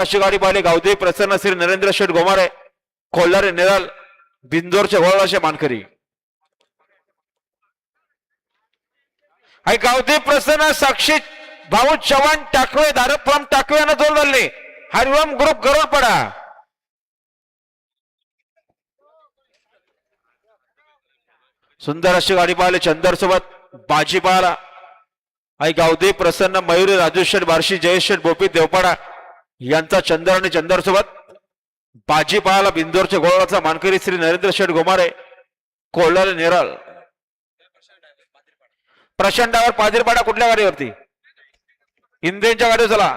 अशी गाडी पाहिली गावदेवी प्रसन्न श्री नरेंद्र शेठ गोमारे कोल्हारी निराल बिंदोरचे वळवाचे मानकरी आई गावदेवी प्रसन्न साक्षी भाऊ चव्हाण टाकवे दारफ्रॉम टाकवे यांना जोर धरले हरिओम ग्रुप गरोडपडा सुंदर अशी गाडी पाहिली चंदर सोबत बाजी पाहिला आई गावदेवी प्रसन्न मयुरी राजू शेठ बार्शी जयेश शेठ बोपी देवपाडा यांचा चंदर आणि चंदर सोबत बाजी पाहायला बिंदोरच्या गोळाचा मानकरी श्री नरेंद्र शेठ गोमारे कोल्हारी नेरळ प्रचंडावर पादिरपाडा कुठल्या गाडीवरती इंद्रेंच्या गाडीवर चला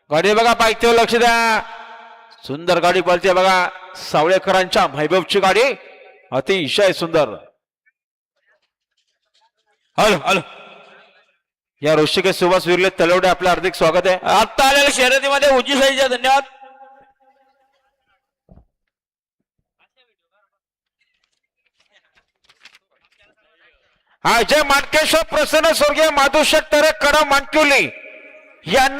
गाडी बघा पाहिजे लक्ष द्या सुंदर गाडी पळते बघा सावळेकरांच्या वैभवची गाडी अतिशय सुंदर हॅलो हॅलो या ऋषिकेश सुभाष विर्ले तलवडे आपलं हार्दिक स्वागत आहे आता आलेल्या शर्यतीमध्ये उजी साईच्या धन्यवाद हा जय मानकेश्वर प्रसन्न स्वर्गीय माधुशेठ तरे कडा मानकिवली यांना